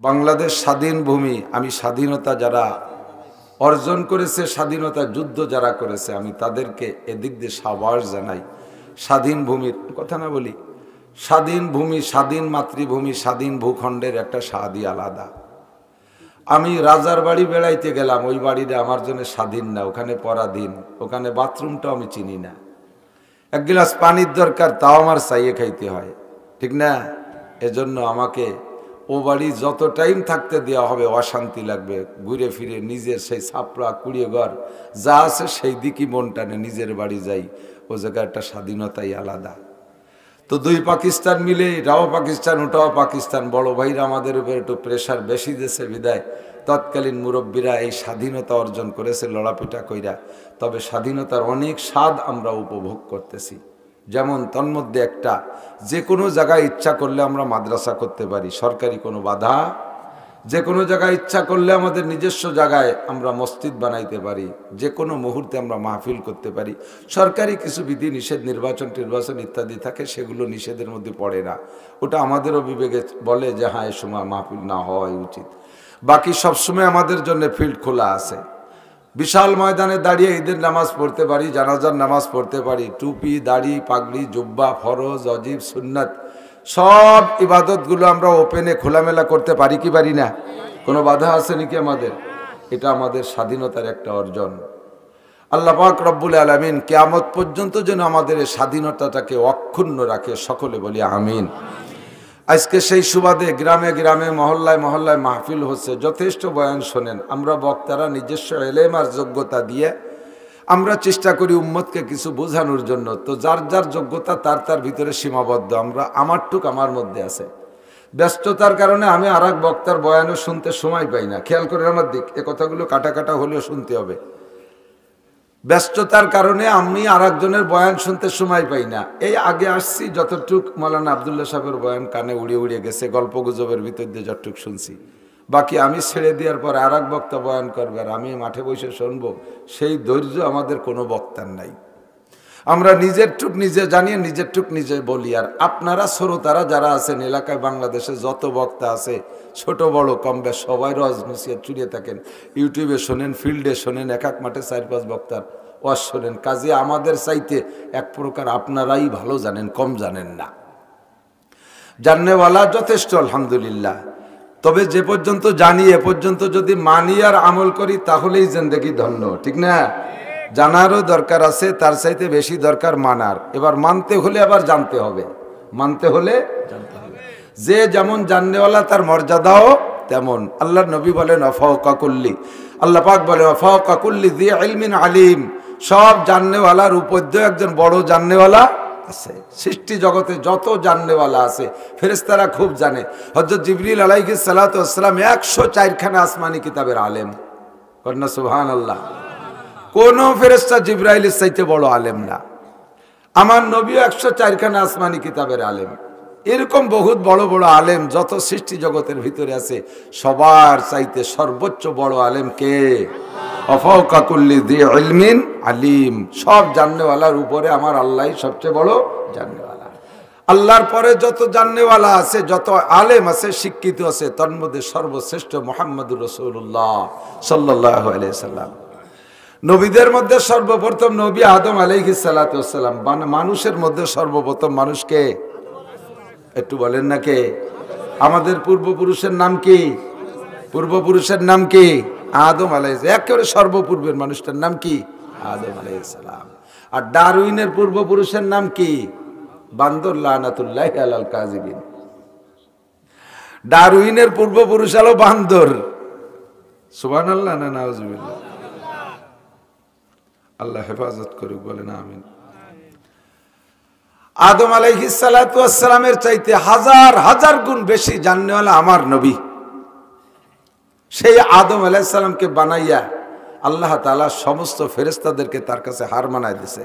বাংলাদেশ স্বাধীন ভূমি, আমি স্বাধীনতা যারা অর্জন করেছে, স্বাধীনতা যুদ্ধ যারা করেছে, আমি তাদেরকে এদিক দিয়ে সাবাস জানাই। স্বাধীন ভূমির কথা না বলি, স্বাধীন ভূমি, স্বাধীন মাতৃভূমি, স্বাধীন ভূখণ্ডের একটা স্বাদই আলাদা। আমি রাজার বাড়ি বেড়াইতে গেলাম, ওই বাড়িটা আমার জন্য স্বাধীন না, ওখানে পরাধীন, ওখানে বাথরুমটাও আমি চিনি না। এক গ্লাস পানির দরকার, তাও আমার চাইয়ে খাইতে হয়, ঠিক না? এজন্য আমাকে ও বাড়ি যত টাইম থাকতে দেওয়া হবে অশান্তি লাগবে, ঘুরে ফিরে নিজের সেই ছাপড়া কুড়িয়ে ঘর যা আছে সেই দিকই মন টানে, নিজের বাড়ি যাই। ও জায়গায় একটা স্বাধীনতাই আলাদা। তো দুই পাকিস্তান মিলে, এটাও পাকিস্তান ওটাও পাকিস্তান, বড় ভাইরা আমাদের উপর একটু প্রেশার বেশি দিয়েছে বিদায় তৎকালীন মুরব্বীরা এই স্বাধীনতা অর্জন করেছে লড়াপিটা কইরা। তবে স্বাধীনতার অনেক স্বাদ আমরা উপভোগ করতেছি। যেমন তন্মধ্যে একটা, যে কোনো জায়গায় ইচ্ছা করলে আমরা মাদ্রাসা করতে পারি, সরকারি কোনো বাধা। যে কোনো জায়গায় ইচ্ছা করলে আমাদের নিজস্ব জায়গায় আমরা মসজিদ বানাইতে পারি, যে কোনো মুহূর্তে আমরা মাহফিল করতে পারি। সরকারি কিছু বিধি নিষেধ, নির্বাচন ইত্যাদি থাকে, সেগুলো নিষেধের মধ্যে পড়ে না। ওটা আমাদেরও বিবেকে বলে যে হ্যাঁ এ সময় মাহফিল না হওয়াই উচিত। বাকি সবসময় আমাদের জন্য ফিল্ড খোলা আছে। বিশাল ময়দানে দাঁড়িয়ে ঈদের নামাজ পড়তে পারি, জানাজার নামাজ পড়তে পারি, টুপি দাড়ি পাগড়ি জুব্বা ফরজ অজিব সুন্নাত সব ইবাদতগুলো আমরা ওপেনে খোলামেলা করতে পারি কি পারি না? কোনো বাধা আছে নাকি আমাদের? এটা আমাদের স্বাধীনতার একটা অর্জন। আল্লাহ পাক রব্বুল আলামিন কিয়ামত পর্যন্ত যেন আমাদের এই স্বাধীনতাটাকে অক্ষুণ্ণ রাখে, সকলে বলি আমিন। আজকে সেই সুবাদে গ্রামে গ্রামে মহল্লায় মহল্লায় মাহফিল হচ্ছে, যথেষ্ট বয়ান শোনেন। আমরা বক্তারা নিজস্ব এলেম আর যোগ্যতা দিয়ে আমরা চেষ্টা করি উম্মতকে কিছু বোঝানোর জন্য। তো যার যার যোগ্যতা তার ভিতরে সীমাবদ্ধ। আমারটুক আমার মধ্যে আছে। ব্যস্ততার কারণে আমি আর এক বক্তার বয়ানও শুনতে সময় পাই না। খেয়াল করে আমার দিক, এ কথাগুলো কাটা কাটা হলেও শুনতে হবে। ব্যস্ততার কারণে আমি আর একজনের বয়ান শুনতে সময় পাই না। এই আগে আসছি, যতটুক মৌলানা আবদুল্লাহ সাহেবের বয়ান কানে উড়িয়ে উড়িয়ে গেছে, গল্প গুজবের ভিতর দিয়ে যতটুক শুনছি। বাকি আমি ছেড়ে দেওয়ার পর আর এক বক্তা বয়ান করবে আর আমি মাঠে বসে শুনবো, সেই ধৈর্য আমাদের কোনো বক্তার নাই। আমরা নিজের টুক নিজে জানিয়ে নিজের টুক নিজে বলি। আর আপনারা শ্রোতারা যারা আছেন এলাকায়, বাংলাদেশে যত বক্তা আছে ছোট বড় কম বেশ সবাই রজ নসিহত চুরিয়ে থাকেন। ইউটিউবে শোনেন, ফিল্ডে শোনেন, এক এক মাঠে 4-5 বক্তার ওয়াজ শোনেন। কাজে আমাদের চাইতে এক প্রকার আপনারাই ভালো জানেন, কম জানেন না। জাননেওয়ালা যথেষ্ট আলহামদুলিল্লাহ। তবে যে পর্যন্ত জানি এ পর্যন্ত যদি মানি আর আমল করি তাহলেই জিন্দেগি ধন্য, ঠিক না? জানারও দরকার আছে, তার চাইতে বেশি দরকার মানার। এবার মানতে হলে আবার জানতে হবে, মানতে হলে জানতে হবে। যে যেমন জাননেওয়ালা তার মর্যাদাও তেমন। আল্লাহর নবী বলেন ওয়াফাওকা কুল্লি, আল্লাহ পাক বলেন ওয়াফাওকা কুল্লি যী ইলমিন আলিম। সব জাননেওয়ালার উপর দিয়ে একজন বড় জাননেওয়ালা আছে। সৃষ্টি জগতে যত জাননেওয়ালা আছে ফেরেশতারা খুব জানে। হযরত জিবরিল আলাইহিস সালাতু ওয়াস সালাম 104খানা আসমানি কিতাবের আলেম। কন্যা সুবহানাল্লাহ। কোন ফেরেশতা জিবরাইলের চাইতে বড় আলেম না। আমার নবীও 104খানা আসমানি কিতাবের আলেম। এরকম বহুত বড় বড় আলেম যত সৃষ্টি জগতের ভিতরে আছে, সবার চাইতে সর্বোচ্চ বড় আলেম কে? ওয়াফাওকা কুল্লি যী ইলমিন আলিম। সব জাননেওয়ালার উপরে আমার আল্লাহই সবচেয়ে বড় জাননেওয়ালা। আল্লাহর পরে যত জাননেওয়ালা আছে, যত আলেম আছে, শিক্ষিত আছে, তার মধ্যে সর্বশ্রেষ্ঠ মুহাম্মদুর রাসূলুল্লাহ সাল্লাল্লাহু আলাইহি সাল্লাম। নবীদের মধ্যে সর্বপ্রথম নবী আদম আলাইহিস সালাতু ওয়াস সালাম। মানুষের মধ্যে সর্বপ্রথম মানুষকে একটু বলেন না কে? আমাদের পূর্বপুরুষের নাম কি? পূর্বপুরুষের নাম কি? আদম আলাইহিস। একেবারে সর্বপূর্বের মানুষটার নাম কি? আদম আলাইহিস সালাম। আর ডারউইনের পূর্বপুরুষের নাম কি? বান্দর লানাতুল্লাহি আলাল কাযিবিন। ডারউইনের পূর্বপুরুষ হলো বান্দর। সুবহানাল্লাহ না নাউজুবিল্লাহ। আল্লাহ হেফাজত করুক, বলেন আমিন। আদম আলাইহিস সালাতু ওয়াস সালামের চাইতে হাজার হাজার গুণ বেশি জাননেওয়ালা আমার নবী। সেই আদম আলাইহিস সালামকে বানাইয়া আল্লাহ তাআলা সমস্ত ফেরেশতাদেরকে তার কাছে হার মানায় দিয়েছে।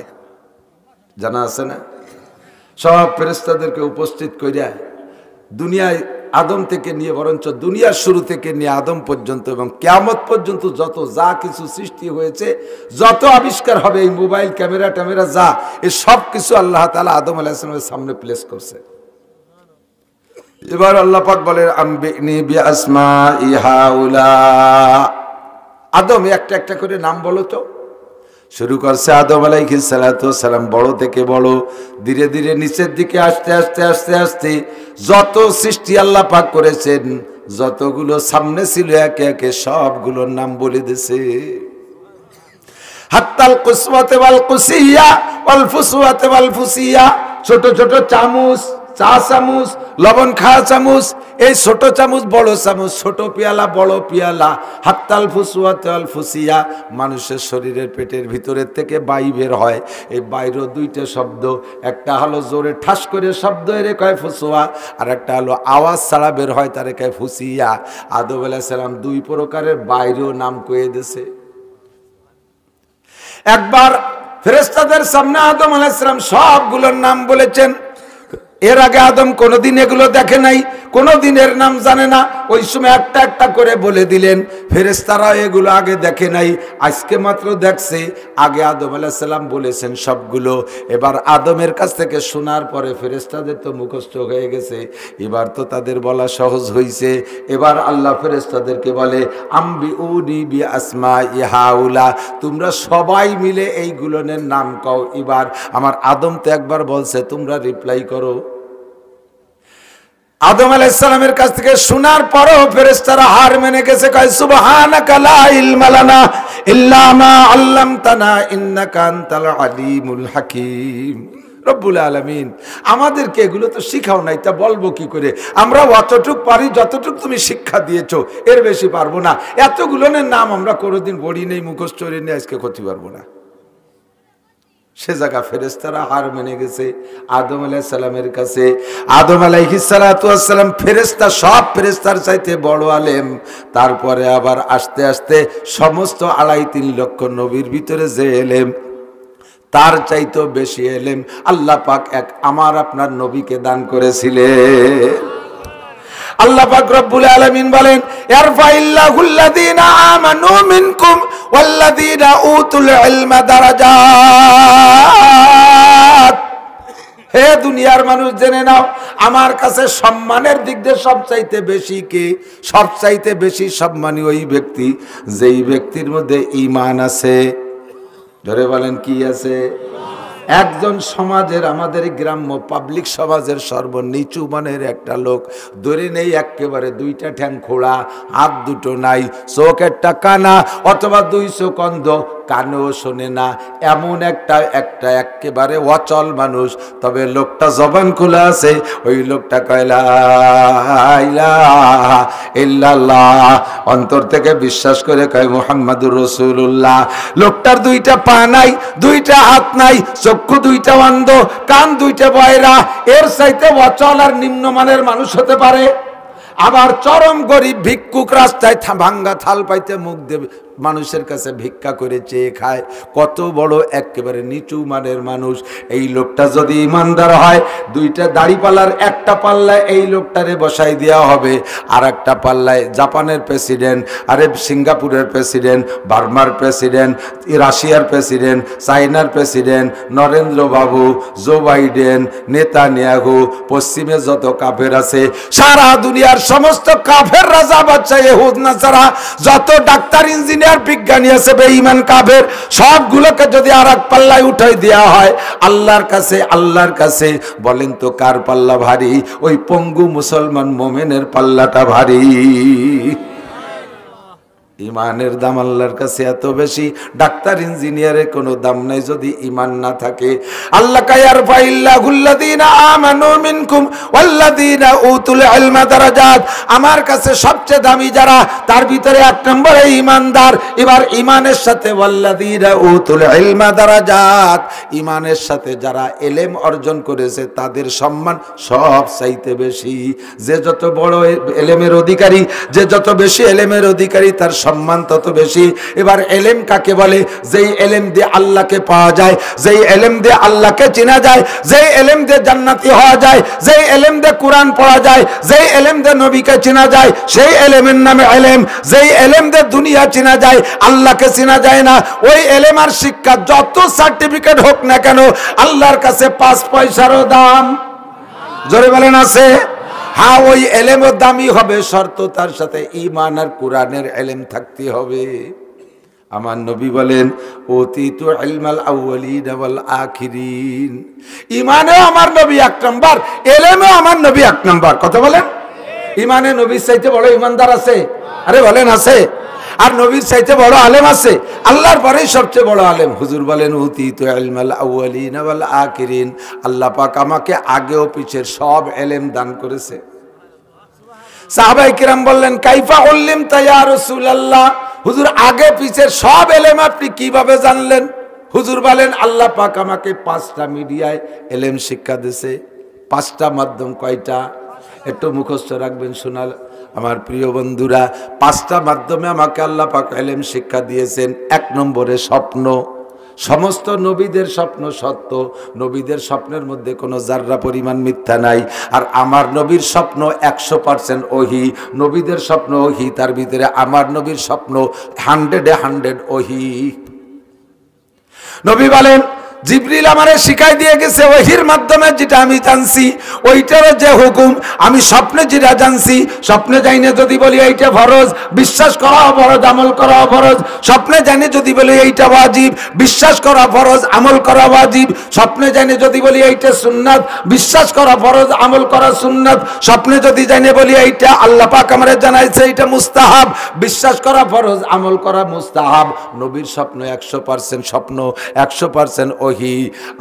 জানা আছে না? সব ফেরেশতাদেরকে উপস্থিত কইরা দুনিয়ায় আদম থেকে নিয়ে, বরঞ্চ দুনিয়ার শুরু থেকে নিয়ে আদম পর্যন্ত এবং কিয়ামত পর্যন্ত যত যা কিছু সৃষ্টি হয়েছে, যত আবিষ্কার হবে, এই মোবাইল ক্যামেরা ট্যামেরা যা, এই সব কিছু আল্লাহ তাআলা আদম আলাইহিস সালামের সামনে প্লেস করছে। এবার আল্লাহ পাক বলেন আম্বিনি বিআসমাই হাউলা, আদম একটা একটা করে নাম বলো তো। শুরু করছে আদম আলাইহিস সালাতু ওয়াস সালাম, বড় থেকে বড়, ধীরে ধীরে নিচের দিকে আস্তে আস্তে আস্তে আস্তে যত সৃষ্টি আল্লাহ পাক করেছেন, যতগুলো সামনে ছিল একে একে সবগুলোর নাম বলে দিয়েছে। হাত্তাল কুসওয়াতে ওয়াল কুসিয়া ওয়াল ফুসওয়াতে ওয়াল ফুসিয়া, ছোট ছোট চামচ, চা চামচ, লবণ খাওয়া চামচ, এই ছোট চামচ বড় চামচ, ছোট পেয়ালা বড় পেয়ালা। হাত্তাল ফুসওয়াতে ওয়াল ফুসিয়া, মানুষের শরীরের পেটের ভিতরের থেকে বাই বের হয়, এই বাইরেও দুইটা শব্দ, একটা হলো জোরে ঠাস করে শব্দ এর কয় ফুসওয়া, আর একটা হলো আওয়াজ ছাড়া বের হয় তারে কয় ফুসিয়া। আদম আলাইহিস সালাম দুই প্রকারের বাইরেও নাম কয়ে দিয়েছে। একবার ফেরেশতাদের সামনে আদম আলাইহিস সালাম সবগুলোর নাম বলেছেন। এর আগে আদম কোনোদিন এগুলো দেখে নাই, কোনোদিন এর নাম জানে না, ওই সময় একটা একটা করে বলে দিলেন। ফেরেশতারা এগুলো আগে দেখে নাই, আজকে মাত্র দেখছে। আগে আদম আলাইহিস সালাম বলেছেন সবগুলো। এবার আদমের কাছ থেকে শোনার পরে ফেরেশতাদের তো মুখস্থ হয়ে গেছে, এবার তো তাদের বলা সহজ হয়েছে। এবার আল্লাহ ফেরেশতাদেরকে বলে আম্বিউনি বিআসমাই হাউলা, তোমরা সবাই মিলে এইগুলোর নাম কও। এবার আমার আদম তো একবার বলছে, তোমরা রিপ্লাই করো। আদম আলাইহিস সালামের কাছ থেকে শোনার পরও ফেরেশতারা হার মেনে গেছে, কয় সুবহানাকা লা ইলমা লানা ইল্লা মা আল্লামতানা ইন্নাকা আনতাল আলিমুল হাকীম। রব্বুল আলামিন, আমাদেরকে এগুলো তো শিখাও নাই, তা বলবো কি করে? আমরা অতটুক পারি যতটুক তুমি শিক্ষা দিয়েছো, এর বেশি পারবো না। এতগুলোর নাম আমরা কোনোদিন পড়ি নেই, মুখস্থ করে নিয়ে আজকে করতে পারবো না। সে জায়গা ফেরেশতারা হার মেনে গেছে আদম আলাইহিস সালামের কাছে। আদম আলাইহিস সালাতু ওয়াস সালাম ফেরেশতা, সব ফেরেশতার চাইতে বড় আলেম। তারপরে আবার আস্তে আস্তে সমস্ত 2.5-3 লক্ষ নবীর ভিতরে যে এলেম, তার চাইতেও বেশি এলেম আল্লাহ পাক এক আমার আপনার নবীকে দান করেছিলেন। আল্লাহ পাক রব্বুল আলামিন বলেন, ইয়ারফাইল্লাহুল্লাযীনা আমানু মিনকুম ওয়াল্লাযীনা উতুল ইলমা দারাজাত। হে দুনিয়ার মানুষ, জেনে নাও আমার কাছে সম্মানের দিক দিয়ে সবচাইতে বেশি কে? সবচাইতে বেশি সম্মানী ওই ব্যক্তি যেই ব্যক্তির মধ্যে ঈমান আছে। ধরে বলেন কি আছে? একজন সমাজের, আমাদের গ্রাম্য পাবলিক সমাজের সর্বনিচু মানের একটা লোক, ধরে নেই একেবারে 2টা ঠ্যাং খোড়া, হাত দুটো নাই, চোখ একটা কানা অথবা 2 চোখ অন্ধ, কানেও শোনে না, এমন একটা একেবারে অচল মানুষ। তবে লোকটা জবান খোলা আছে, ওই লোকটা কয় লা ইলাহা ইল্লাল্লাহ, অন্তর থেকে বিশ্বাস করে কয় মুহাম্মাদুর রাসূলুল্লাহ। লোকটার 2টা পা নাই, 2টা হাত নাই, চক্ষু 2টা অন্ধ, কান 2টা বয়রা, এর চাইতে অচল আর নিম্নমানের মানুষ হতে পারে? আবার চরম গরিব ভিক্ষুক, রাস্তায় ভাঙ্গা থাল পাইতে মুখ দেবে, মানুষের কাছে ভিক্ষা করে চেয়ে খায়, কত বড় একেবারে নিচু মানের মানুষ। এই লোকটা যদি ইমানদার হয়, 2টা দাড়িপাল্লার একটা পাল্লায় এই লোকটারে বসাই দেওয়া হবে, আর একটা পাল্লায় জাপানের প্রেসিডেন্ট, আরে সিঙ্গাপুরের প্রেসিডেন্ট, বার্মার প্রেসিডেন্ট, রাশিয়ার প্রেসিডেন্ট, চায়নার প্রেসিডেন্ট, নরেন্দ্র বাবু, জো বাইডেন, নেতানিয়াহু, পশ্চিমে যত কাফের আছে, সারা দুনিয়ার সমস্ত কাফের রাজা বাদশা ইহুদ নাসারা, যত ডাক্তার ইঞ্জিনিয়ার বিজ্ঞানী আছে বেঈমান কাফের, সবগুলোকে যদি আর এক পাল্লায় উঠাই দেওয়া হয় আল্লাহর কাছে বলেন তো কার পাল্লা ভারী? ওই পঙ্গু মুসলমান মোমেনের পাল্লাটা ভারী। ইমানের দাম আল্লাহর কাছে এত বেশি, ডাক্তার ইঞ্জিনিয়ারের কোনো দাম নাই যদি ইমান না থাকে। আল্লাহ ইয়ারফাইল্লাহুল্লাযীনা আমানু মিনকুম ওয়াল্লাযীনা উতুল ইলমা দারাজাত, আমার কাছে সবচেয়ে দামি যারা, তার ভিতরে 1 নম্বরে ইমানদার। এবার ইমানের সাথে ওয়াল্লাযীনা উতুল ইলমা দারাজাত, ইমানের সাথে যারা এলেম অর্জন করেছে তাদের সম্মান সব চাইতে বেশি। যে যত বড় এলেমের অধিকারী, যে যত বেশি এলেমের অধিকারী, তার সম্মান তত বেশি। এবার এলেম কাকে বলে? যেই এলেম দিয়ে আল্লাহকে পাওয়া যায়, যেই এলেম দিয়ে আল্লাহকে চেনা যায়, যেই এলেম দিয়ে জান্নাতি হওয়া যায়, যেই এলেম দিয়ে কোরআন পড়া যায়, যেই এলেম দিয়ে নবীকে চেনা যায়, সেই এলেমের নামে এলেম। যেই এলেম দিয়ে দুনিয়া চেনা যায়, আল্লাহকে চেনা যায় না, ওই এলেম আর শিক্ষা যত সার্টিফিকেট হোক না কেন, আল্লাহর কাছে 5 পয়সারও দাম। জোরে বলেন আছে? হ্যাঁ, ওই এলেমও দামি হবে, শর্ত তার সাথে ঈমান আর কোরআনের এলেম থাকতে হবে। আমার নবী বলেন ওতিতু ইলমাল আউয়ালিন ওয়াল আখিরিন। ঈমানেও আমার নবী এক নাম্বার, এলেমেও আমার নবী এক নাম্বার। কথা বলেন, ঈমানে নবীর চাইতে বড় ঈমানদার আছে? আরে বলেন আছে? আর নবীর চাইতে বড় আলেম আছে? আল্লাহর পরেই সবচেয়ে বড় আলেম। হুজুর বলেন উতিতু ইলমাল আউয়ালিন ওয়াল আখিরিন। আল্লাহ পাক আমাকে আগে ও পিছের সব এলেম দান করেছে। সাহাবায়ে কিরাম বললেন কাইফা উল্লিমতা ইয়া রাসূলুল্লাহ, হুজুর আগে পিছের সব এলেম আপনি কিভাবে জানলেন? হুজুর বলেন আল্লাহ পাক আমাকে 5টা মিডিয়ায় এলেম শিক্ষা দিয়েছে। 5টা মাধ্যম কয়টা? একটু মুখস্থ রাখবেন শোনাল আমার প্রিয় বন্ধুরা। 5টা মাধ্যমে আমাকে আল্লাহ পাক এলেম শিক্ষা দিয়েছেন। 1 নম্বরে স্বপ্ন। সমস্ত নবীদের স্বপ্ন সত্য, নবীদের স্বপ্নের মধ্যে কোনো জাররা পরিমাণ মিথ্যা নাই। আর আমার নবীর স্বপ্ন 100% ওহী। নবীদের স্বপ্ন ওহী, তার ভিতরে আমার নবীর স্বপ্ন 100 ওহী। নবী বলেন জিবরিল আমারে শিখাই দিয়ে গেছে ওহীর মাধ্যমে, যেটা আমি জানছি ওইটার যে হুকুম আমি স্বপ্নে যেটা জানছি, স্বপ্নে যাইনে যদি বলি এইটা ফরজ, বিশ্বাস করা ফরজ, আমল করা ফরজ। স্বপ্নে জানি যদি বলি এইটা ওয়াজিব, বিশ্বাস করা ফরজ, আমল করা ওয়াজিব। স্বপ্নে জানি যদি বলি এইটা সুন্নাত, বিশ্বাস করা ফরজ, আমল করা সুন্নাত। স্বপ্নে যদি জানি বলি এইটা আল্লাহ পাক আমারে জানাইছে এইটা মুস্তাহাব, বিশ্বাস করা ফরজ, আমল করা মুস্তাহাব। নবীর স্বপ্ন 100% স্বপ্ন, 100% ওহী।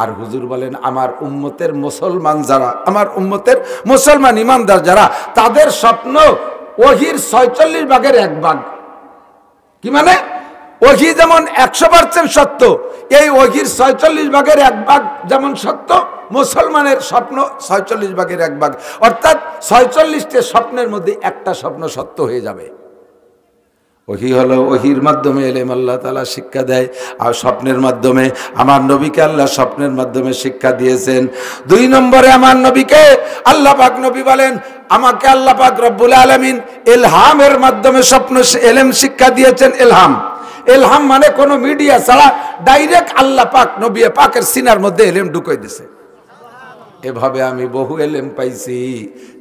আর হুজুর বলেন আমার উম্মতের মুসলমান যারা, আমার উম্মতের মুসলমান ইমানদার যারা, তাদের স্বপ্ন ওহীর 46 ভাগের 1 ভাগ। কি মানে? ওহী যেমন 100% সত্য, এই ওহীর 46 ভাগের 1 ভাগ যেমন সত্য, মুসলমানের স্বপ্ন 46 ভাগের 1 ভাগ। অর্থাৎ 46টা স্বপ্নের মধ্যে একটা স্বপ্ন সত্য হয়ে যাবে। ওহী হলো, ওহীর মাধ্যমে এলেম আল্লাহ তাআলা শিক্ষা দেয়। আর স্বপ্নের মাধ্যমে আমার নবীকে আল্লাহ স্বপ্নের মাধ্যমে শিক্ষা দিয়েছেন। 2 নম্বরে আমার নবীকে আল্লাহ পাক, নবী বলেন আমাকে আল্লাহ পাক রব্বুল আলামিন ইলহামের মাধ্যমে স্বপ্ন এলেম শিক্ষা দিয়েছেন। ইলহাম, ইলহাম মানে কোন মিডিয়া ছাড়া ডাইরেক্ট আল্লাহ পাক নবী পাকের সিনার মধ্যে এলেম ঢুকাই দিয়েছে। এভাবে আমি বহু এলেম পাইছি।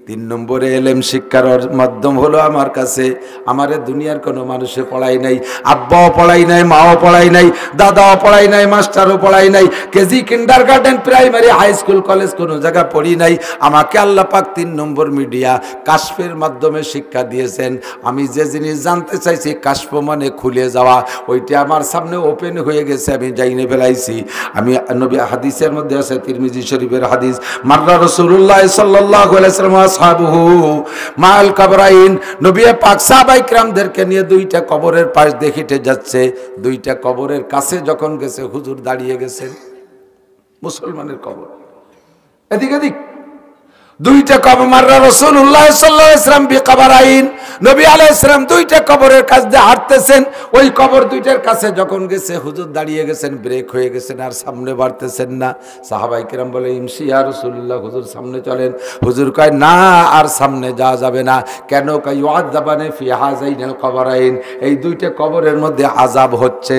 3 নম্বরে এলেম শিক্ষার মাধ্যম হলো আমার কাছে, আমারে দুনিয়ার কোনো মানুষে পড়াই নাই, আব্বাও পড়াই নাই, মাও পড়াই নাই, দাদাও পড়াই নাই, মাস্টারও পড়াই নাই, KG, kindergarten, primary, high school, college কোনো জায়গা পড়ি নাই। আমাকে আল্লাহ পাক 3 নম্বর মিডিয়া কাশফের মাধ্যমে শিক্ষা দিয়েছেন। আমি যে জিনিস জানতে চাইছি, কাশফ মানে খুলে যাওয়া, ওইটা আমার সামনে ওপেন হয়ে গেছে, আমি জাইনে ফেলাইছি। আমি নবী হাদিসের মধ্যে আছে, তিরমিজি শরীফের হাদিস, মাররা রাসূলুল্লাহ সাল্লাল্লাহু আলাইহি ওয়াসাল্লাম আসহাবুহু মাল কবরাইন, নবী পাক সাহাবায়ে কিরামদেরকে নিয়ে 2টা কবরের পাশ দিয়ে হেঁটে যাচ্ছে। 2টা কবরের কাছে যখন গেছে, হুজুর দাঁড়িয়ে গেছেন। মুসলমানের কবর এদিক এদিক, 2টা কবর। মাররা রাসূলুল্লাহ সাল্লাল্লাহু আলাইহি ওয়াসাল্লাম বিকবরাইন, নবী আলাইহিস সালাম 2টা কবরের কাছ দিয়ে হাঁটতেছেন। ওই কবর 2টার কাছে যখন গেছে, হুজুর দাঁড়িয়ে গেছেন, ব্রেক হয়ে গেছেন, আর সামনে বাড়তেছেন না। সাহাবায়ে কিরাম বলে ইমশি ইয়া রাসূলুল্লাহ, হুজুর সামনে চলেন। হুজুর কয় না, আর সামনে যাওয়া যাবে না। কেন? কয় ইউআযাবানে ফি হাযাইনিল কবরাইন, এই 2টা কবরের মধ্যে আযাব হচ্ছে।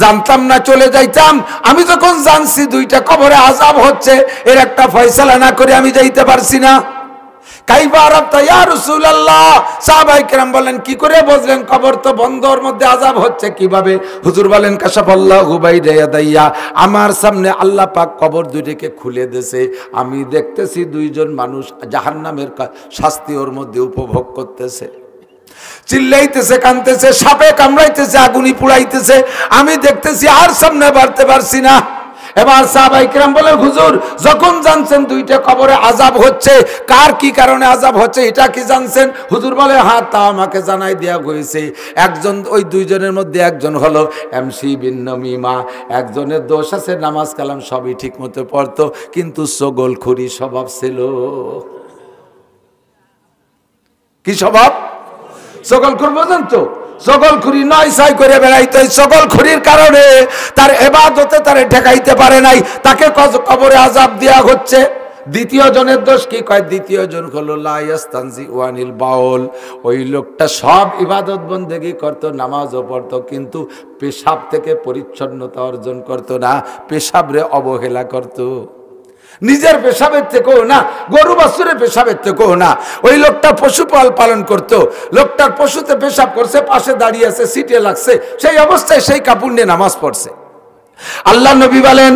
জানতাম না, চলে যাইতাম। আমি যখন জানছি 2টা কবরে আযাব হচ্ছে, এর একটা ফয়সালা না করে আমি যাইতে পারছি না। কাইফা আরাফতা ইয়া রাসূলুল্লাহ, সাহাবায়ে কেরাম বলেন কি করে বুঝলেন? কবর তো বন্ধ, ওর মধ্যে আযাব হচ্ছে কিভাবে? হুজুর বলেন কাশাফাল্লাহু বাইনা ইয়াদাইয়া, আমার সামনে আল্লাহ পাক কবর 2টাকে খুলে দিয়েছে। আমি দেখতেছি 2জন মানুষ জাহান্নামের শাস্তি ওর মধ্যে উপভোগ করতেছে, চিল্লাইতেছে, কাঁদতেছে, সাপে কামড়াইতেছে, আগুনি পুড়াইতেছে। আমি দেখতেছি, আর সামনে বাড়তে পারছি না। এবার সাহাবায়ে কিরাম বলেন হুজুর যখন জানছেন 2টা কবরে আযাব হচ্ছে, কার কি কারণে আযাব হচ্ছে এটা কি জানছেন? হুজুর বলে হ্যাঁ, তা আমাকে জানাই দেওয়া হয়েছে। একজন, ওই 2জনের মধ্যে একজন হলো এমসি বিন নমিমা। একজনের দোষ আছে, নামাজ কালাম সবই ঠিক মতো পড়তো, কিন্তু চগলখুরি স্বভাব ছিল। কি স্বভাব? চগলখুর, বোঝেন তো? চগলখুরি নয় ছয় করে বেড়াইতো। চগলখুরির কারণে তার ইবাদতে তারে ঠেকাইতে পারে নাই, তাকে কবরে আযাব দেয়া হচ্ছে। 2য় জনের দোষ কি? কয় 2য় জন হলো লা ইয়াস্তানজি ওয়ানিল বাউল। ওই লোকটা সব ইবাদত বন্দেগি করতো, নামাজও পড়তো, কিন্তু পেশাব থেকে পরিচ্ছন্নতা অর্জন করতো না, পেশাবরে অবহেলা করতো। নিজের পেশাবের থেকেও না, গরু বাছুরের পেশাবের থেকেও না। ওই লোকটা পশু পালন করতো, লোকটার পশুতে পেশাব করছে, পাশে দাঁড়িয়ে আছে, সিটে লাগছে, সেই অবস্থায় সেই কাপড় নিয়ে নামাজ পড়ছে। আল্লাহ নবী বলেন,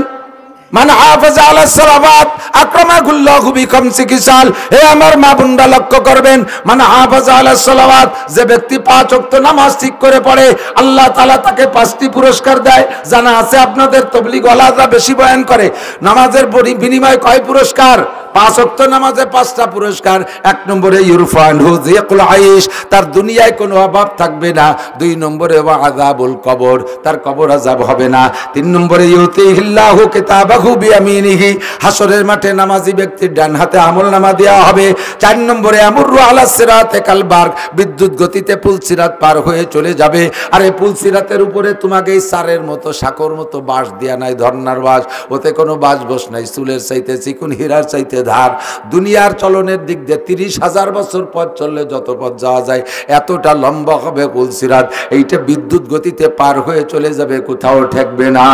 মান হাফাজা আলাস সালাওয়াত আকরামাহুল্লাহু বিখামসি খিসাল। হে আমার মা বোনরা লক্ষ্য করবেন, মান হাফাজা আলাস সালাওয়াত, যে ব্যক্তি 5 ওয়াক্ত নামাজ ঠিক করে পড়ে, আল্লাহ তাআলা তাকে 5টি পুরস্কার দেয়। জানা আছে আপনাদের তবলিগ ওয়ালারা বেশি বয়ান করে, নামাজের বিনিময়ে কয় পুরস্কার? 5 ওয়াক্ত নামাজে 5টা পুরস্কার। 1 নম্বরে ইরফানহু যিকুল আইশ, তার দুনিয়ায় কোনো অভাব থাকবে না। 2 নম্বরে ওয়া আযাবুল কবর, তার কবর আযাব হবে না। 3 নম্বরে ইউতিহিল্লাহু কিতাবাহু বিয়ামিনিহি, হাসরের মাঠে নামাজি ব্যক্তির ডান হাতে আমলনামা দেওয়া হবে। 4 নম্বরে আমরু আলাস সিরাতে কাল বারক, বিদ্যুৎ গতিতে পুল সিরাত পার হয়ে চলে যাবে। আর এই পুল সিরাতের উপরে তোমাকে এই সারের মতো শাকর মতো বাঁশ দেয়া নাই, ধর্নার বাঁশ, ওতে কোনো বাঁশ বস নাই, চুলের চাইতে চিকুন, হীরার চাইতে ধার। দুনিয়ার চলনের দিক দিয়ে 30,000 বছর পথ চললে যত পথ যাওয়া যায় এতটা লম্বা হবে পুল সিরাত। এইটা বিদ্যুৎ গতিতে পার হয়ে চলে যাবে, কোথাও ঠেকবে না।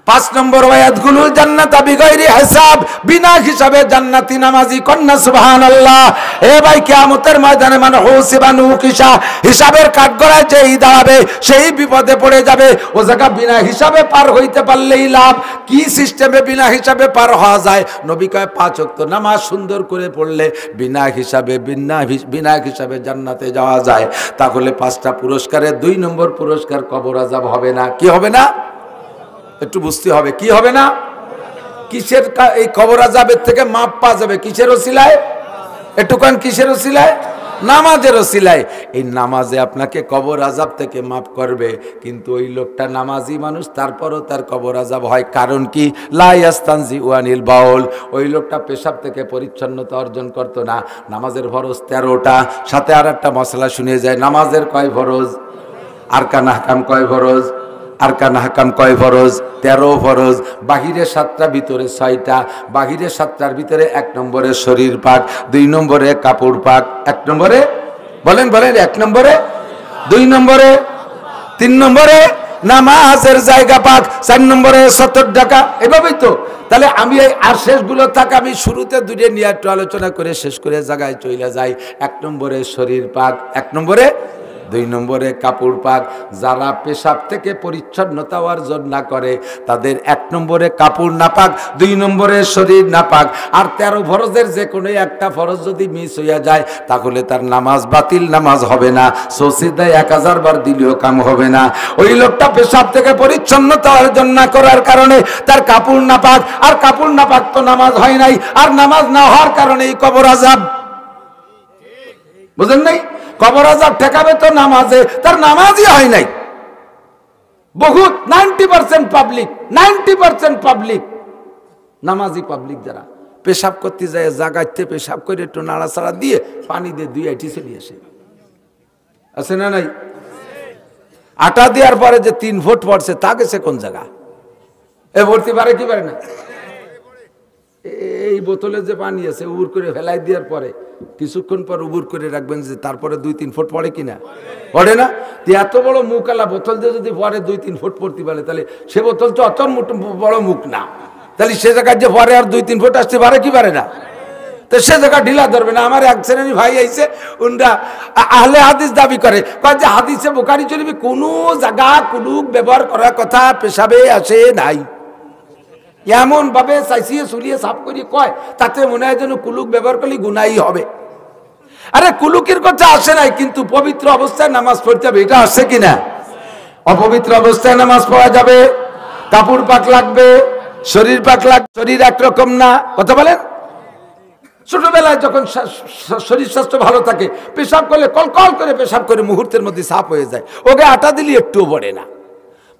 5 নম্বর ওয়ায়াদখুলুল জান্নাতা বিগাইরি হিসাব, বিনা হিসাবে জান্নাতি নামাজি কন্যা সুবহানাল্লাহ। এ ভাই কিয়ামতের ময়দানে মানে হুসিবা নুকিসা, হিসাবের কাঠগড়ায় যেই দাঁড়াবে সেই বিপদে পড়ে যাবে। ও জায়গা বিনা হিসাবে পার হইতে পারলেই লাভ। কি সিস্টেমে বিনা হিসাবে পার হওয়া যায়? নবী কয় 5 ওয়াক্ত নামাজ সুন্দর করে পড়লে বিনা হিসাবে জান্নাতে যাওয়া যায়। তাহলে 5টা পুরস্কারের 2 নম্বর পুরস্কার কবর আযাব হবে না। কি হবে না? একটু বুঝতে হবে, কি হবে না? কিসের? এই কবর আযাবের থেকে মাপ পাওয়া যাবে কিসের ওসিলায়? একটু কোন কিসের ওসিলায়? নামাজের ওসিলায়। এই নামাজে আপনাকে কবর আযাব থেকে মাপ করবে। কিন্তু ওই লোকটা নামাজি মানুষ, তারপরও তার কবর আযাব হয়। কারণ কি? লা ইয়াস্তানজি ওয়ানিল বাউল, ওই লোকটা পেশাব থেকে পরিচ্ছন্নতা অর্জন করতো না। নামাজের ফরজ 13টা, সাথে আর একটা মশলা শুনে যায়, নামাজের কয় ফরজ? আরকান আহকাম কয় ফরজ? আরকান আহকাম কয় ফরজ? 13 ফরজ। বাহিরে 7টা, ভিতরে 6টা। বাহিরে 7টার ভিতরে 1 নম্বরে শরীর পাক, 2 নম্বরে কাপড় পাক। 1 নম্বরে বলেন 1 নম্বরে, 2 নম্বরে, 3 নম্বরে নামাজের জায়গা পাক, 4 নম্বরে 70 টাকা। এভাবেই তো। তাহলে আমি এই আর শেষগুলো থাক, আমি শুরুতে 2টা নিয়ে একটু আলোচনা করে শেষ করে জায়গায় চলে যাই। 1 নম্বরে শরীর পাক, 1 নম্বরে, 2 নম্বরে কাপড় পাক। যারা পেশাব থেকে পরিচ্ছন্নতা অর্জন না করে তাদের 1 নম্বরে কাপড় নাপাক, 2 নম্বরে শরীর নাপাক। আর 13 ফরজের যে কোনো একটা ফরজ যদি মিস হইয়া যায় তাহলে তার নামাজ বাতিল, নামাজ হবে না। সৌসিদায় 1000 বার দিলেও কাম হবে না। ওই লোকটা পেশাব থেকে পরিচ্ছন্নতা অর্জন না করার কারণে তার কাপড় নাপাক, আর কাপড় নাপাক তো নামাজ হয় নাই, আর নামাজ না হওয়ার কারণে এই কবর আযাব। বুঝেন নাই? কবর আযাব ঠেকাবে তো নামাজে, তার নামাজই হয় নাই। বহুত 90% পাবলিক নামাজি পাবলিক যারা পেশাব করতে যায়, জাগাইতে পেশাব করে একটু নাড়াচাড়া দিয়ে পানি দিয়ে 2 আইটি চলে আসে। আছে না নাই? আটা দেওয়ার পরে যে 3 ফুট পড়ছে তা গেছে কোন জায়গা? এ ভর্তি পারে কি পারে না? এই বোতলে যে পানি আছে উবুর করে ফেলাই দেওয়ার পরে কিছুক্ষণ পর উবুর করে রাখবেন, যে তারপরে 2-3 ফুট পড়ে কিনা? পড়ে না? এত বড় মুখওয়ালা বোতল দিয়ে যদি পরে 2-3 ফুট পড়তে পারে তাহলে সে বোতল তো অত বড় মুখ না। তাহলে সে জায়গায় যে পরে আর 2-3 ফুট আসতে পারে কি পারে না? তো সে জায়গা ঢিলা ধরবে না। আমার এক শ্রেণীর ভাই আইছে, উনরা আহলে হাদিস দাবি করে, কয় যে হাদিসে বুখারী শরীফে কোনো জায়গা কুলুক ব্যবহার করার কথা পেশাবে আসে নাই। এমন ভাবে চাইছিয়ে চুলিয়ে সাফ করিয়ে কয়, তাতে মনে হয় যেন কুলুক ব্যবহার করলে গুনাই হবে। আরে কুলুকের কথা আসে নাই, কিন্তু পবিত্র অবস্থায় নামাজ পড়তে হবে, এটা আসছে কিনা? অপবিত্র অবস্থায় নামাজ পড়া যাবে, কাপড় পাক লাগবে, শরীর পাক লাগবে। শরীর একরকম না, কথা বলেন। ছোটবেলায় যখন শরীর স্বাস্থ্য ভালো থাকে, পেশাব করলে কলকল করে পেশাব করে মুহূর্তের মধ্যে সাফ হয়ে যায়, ওকে আটা দিলে একটুও পড়ে না।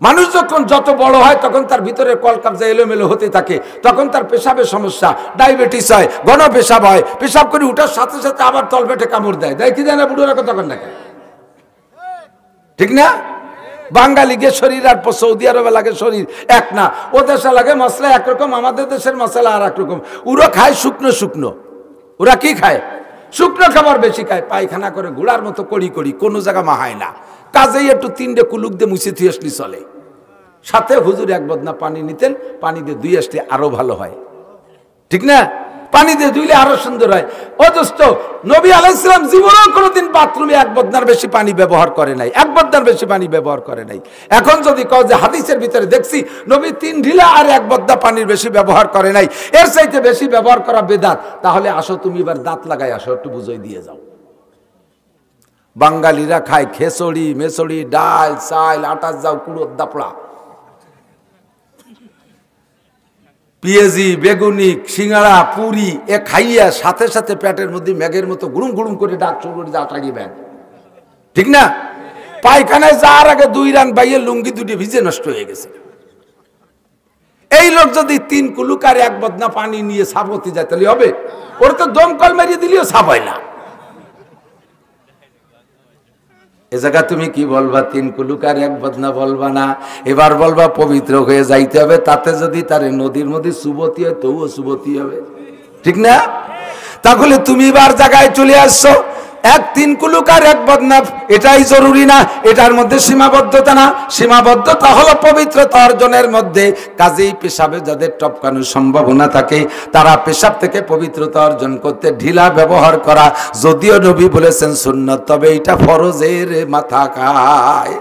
মানুষ যখন যত বড় হয় তখন তার ভিতরে কলকাবজা এলোমেলো হতে থাকে, তখন তার পেশাবের সমস্যা, ডায়াবেটিস হয়, ঘন পেশাব হয়। পেশাব করে উঠার সাথে সাথে আবার তলপেটে কামড় দেয়, দেয় কি দেয় না? বুড়োরা তখন নাকি ঠিক না? বাঙালিকে শরীর আর সৌদি আরবে লাগে শরীর এক না। ও দেশে লাগে মশলা একরকম, আমাদের দেশের মশলা আর একরকম। ওরা খায় শুকনো শুকনো। ওরা কি খায়? শুকনো খাবার বেশি খায়, পায়খানা করে ঘোড়ার মতো কড়ি করি, কোনো জায়গা মাহায় না। কাজেই একটু 3টে কুলুক দিয়ে মুছে দিয়ে আসলি চলে। সাথে হুজুর এক বদনা পানি নিতেন, পানি দিয়ে ধুয়ে আসলে আরো ভালো হয়, ঠিক না? পানি দিয়ে ধুইলে আরো সুন্দর হয়। অথচ নবী আলাইহিস সালাম জীবনেও কোনোদিন বাথরুমে এক বদনার বেশি পানি ব্যবহার করে নাই, এক বদনার বেশি পানি ব্যবহার করে নাই। এখন যদি কও যে হাদিসের ভিতরে দেখছি নবী 3 ঢিলা আর এক বদনা পানির বেশি ব্যবহার করে নাই, এর চাইতে বেশি ব্যবহার করা বেদাত, তাহলে আসো তুমি এবার দাঁত লাগাই আসো, একটু বুঝাই দিয়ে যাও। বাঙালিরা খায় খেসড়ি মেসড়ি, ডাল চাল, আটার যাও, কুড়োর দাপড়া, পেঁয়াজি, বেগুনি, সিঙ্গাড়া, পুরি, এ খাইয়া সাথে সাথে পেটের মধ্যে মেঘের মতো গুড়ুম গুড়ুম করে ডাক শুরু করে আটাগি ব্যাগ, ঠিক না? পায়খানায় যাওয়ার আগে 2 রান বাইয়ে লুঙ্গি দুটি ভিজে নষ্ট হয়ে গেছে। এই লোক যদি 3 কুলুক আর 1 বদনা পানি নিয়ে সাবতি যায় তাহলে হবে? ওর তো দমকল মারিয়ে দিলেও সাপ হয় না। এ জায়গা তুমি কি বলবা? 3 কুলুক আর 1 বদনা বলবা না, এবার বলবা পবিত্র হয়ে যাইতে হবে। তাতে যদি তারে নদীর মধ্যে সুবতি হয় তবুও সুবতি হবে, ঠিক না? তাহলে তুমি এবার জায়গায় চলে আসছো, 3 কুলুক আর 1 বদনা এটাই জরুরি না, এটার মধ্যে সীমাবদ্ধতা না, সীমাবদ্ধতা হলো পবিত্রতা অর্জনের মধ্যে। কাজেই পেশাবে যাদের টপকানোর সম্ভাবনা থাকে তারা পেশাব থেকে পবিত্রতা অর্জন করতে ঢিলা ব্যবহার করা, যদিও নবী বলেছেন সুন্নত, তবে এটা ফরজের মাথা খায়।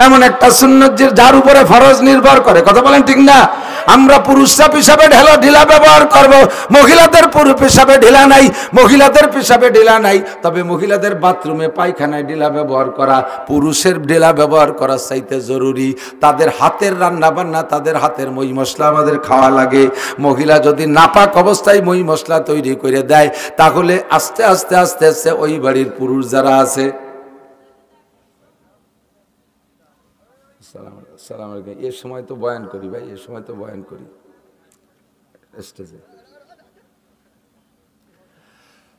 এমন একটা সুন্নত যার উপরে ফরজ নির্ভর করে, কথা বলেন ঠিক না? আমরা পুরুষরা পেশাবে ঢিলা ব্যবহার করব, মহিলাদের পেশাবে ঢিলা নাই, মহিলাদের পেশাবে ঢিলা নাই। তবে মহিলাদের বাথরুমে পায়খানায় ঢিলা ব্যবহার করা পুরুষের ঢিলা ব্যবহার করার চাইতে জরুরি। তাদের হাতের রান্না বান্না, তাদের হাতের মই মশলা আমাদের খাওয়া লাগে। মহিলা যদি নাপাক অবস্থায় মই মশলা তৈরি করে দেয়, তাহলে আস্তে আস্তে আস্তে আস্তে ওই বাড়ির পুরুষ যারা আছে, সালাম আলাইকুম, এর সময় তো বয়ান করি ভাই, এর সময় তো বয়ান করি স্টেজে।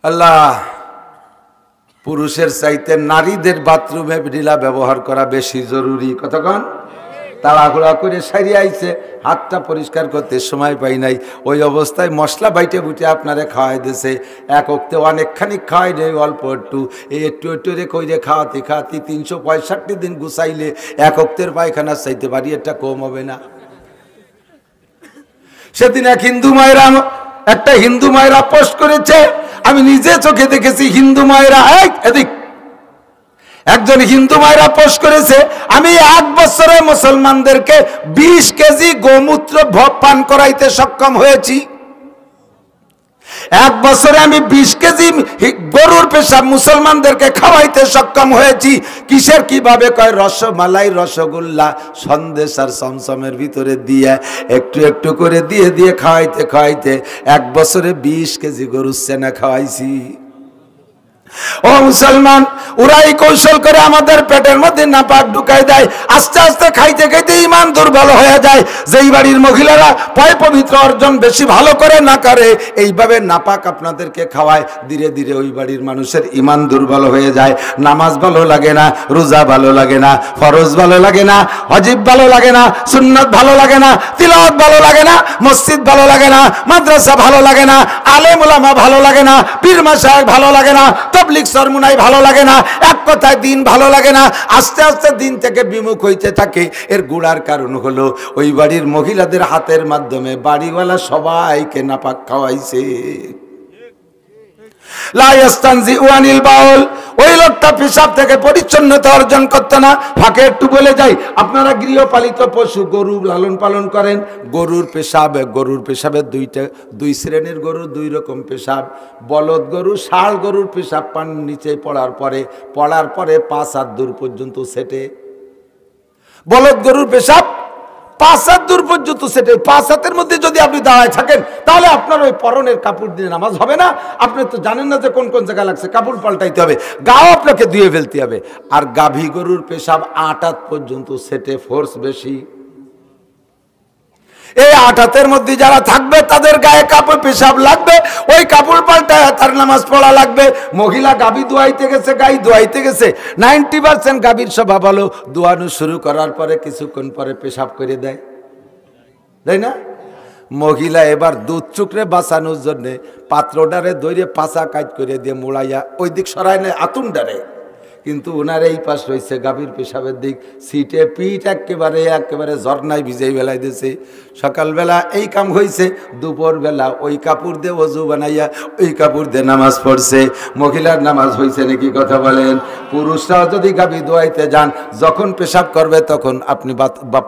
আল্লাহ, পুরুষের চাইতে নারীদের বাথরুমে ঢিলা ব্যবহার করা বেশি জরুরি। কতক্ষণ তাড়াহুড়া করে সারি আইছে, হাতটা পরিষ্কার করতে সময় পাই নাই, ওই অবস্থায় মশলা বাইটে বুটে আপনারে খাওয়াই দিয়েছে। এক ওক্তে অনেকখানি খাওয়াই নেই, অল্প একটু, এই একটু একটু রে কইরে খাওয়াতে খাওয়াতে 365 দিন গুছাইলে এক ওক্তের পায়খানার চাইতে পারি, এটা কম হবে না? সেদিন একটা হিন্দু মায়েরা পোস্ট করেছে, আমি নিজে চোখে দেখেছি। হিন্দু মায়েরা এদিক একজন হিন্দু মায়েরা পোস্ট করেছে, আমি 1 বছরে মুসলমানদেরকে 20 কেজি গোমূত্র পান করাইতে সক্ষম হয়েছি। 1 বছরে আমি 20 কেজি গরুর পেশাব মুসলমানদেরকে খাওয়াইতে সক্ষম হয়েছি। কিসের কিভাবে কয়? রসমালাই, রসগোল্লা, সন্দেশ আর চমচমের ভিতরে দিয়ে একটু একটু করে দিয়ে দিয়ে খাওয়াইতে খাওয়াইতে 1 বছরে 20 কেজি গরুর সেনা খাওয়াইছি। ও মুসলমান, ওরাই কৌশল করে আমাদের পেটের মধ্যে নাপাক ঢুকাই দেয়। আস্তে আস্তে খাইতে খাইতে ইমান দুর্বল হয়ে যায়। যেই বাড়ির মহিলারা পবিত্র অর্জন বেশি ভালো করে না করে, এইভাবে নাপাক আপনাদেরকে খাওয়ায়, ধীরে ধীরে ওই বাড়ির মানুষের ইমান দুর্বল হয়ে যায়। নামাজ ভালো লাগে না, রোজা ভালো লাগে না, ফরজ ভালো লাগে না, ওয়াজিব ভালো লাগে না, সুন্নাত ভালো লাগে না, তিলাওয়াত ভালো লাগে না, মসজিদ ভালো লাগে না, মাদ্রাসা ভালো লাগে না, আলেম ওলামা ভালো লাগে না, পীর মাশায়েখ ভালো লাগে না, তাবলীগ সরমুনাই ভালো লাগে না, এক কথায় দিন ভালো লাগে না। আস্তে আস্তে দিন থেকে বিমুখ হইতে থাকে। এর গুড়ার কারণ হলো ওই বাড়ির মহিলাদের হাতের মাধ্যমে বাড়িওয়ালা সবাইকে নাপাক খাওয়াইছে। ওই লোকটা পেশাব থেকে পরিচ্ছন্নতা অর্জন করতো না। ফাঁকে একটু বলে যাই, আপনারা গৃহপালিত পশু গরু লালন পালন করেন, গরুর পেশাবে 2 শ্রেণীর গরু, 2 রকম পেশাব। বলদ গরু, ষাঁড় গরুর পেশাব পান নিচে পড়ার পরে 5 হাত দূর পর্যন্ত সেটে। বলদ গরুর পেশাব 5 হাত দূর পর্যন্ত সেটে। 5 হাতের মধ্যে যদি আপনি দাঁড়ায় থাকেন, তাহলে আপনার ওই পরনের কাপড় দিয়ে নামাজ হবে না। আপনি তো জানেন না যে কোন কোন জায়গায় লাগছে, কাপড় পাল্টাইতে হবে, গাও আপনাকে ধুয়ে ফেলতে হবে। আর গাভী গরুর পেশাব 8 হাত পর্যন্ত সেটে, ফোর্স বেশি। এই 8 হাতের মধ্যে যারা থাকবে তাদের গায়ে কাপড় পেশাব লাগবে, ওই কাপড় পাল্টায় তার নামাজ পড়া লাগবে। মহিলা গাভী দোয়াইতে গেছে, গাই দোয়াইতে গেছে, 90% গাভীর স্বভাব হলো দোয়ানো শুরু করার পরে কিছুক্ষণ পরে পেশাব করে দেয়, তাই না? মহিলা এবার দুধ চুকরে বাঁচানোর জন্যে পাত্রডারে দইরে পাছা কাজ করে দিয়ে মোড়াইয়া ওই দিক সরাই নেয় আতুনডারে, কিন্তু ওনার এই পাশ রয়েছে গাভীর পেশাবের দিক, সিটে পিঠ একেবারে ঝর্ণায় ভিজেই বেলায় দিয়েছে। সকালবেলা এই কাম হয়েছে, দুপুরবেলা ওই কাপড় দিয়ে ওযু বানাইয়া ওই কাপড় দিয়ে নামাজ পড়ছে। মহিলার নামাজ হয়েছে নাকি কথা বলেন? পুরুষরাও যদি গাভী দোয়াইতে যান, যখন পেশাব করবে তখন আপনি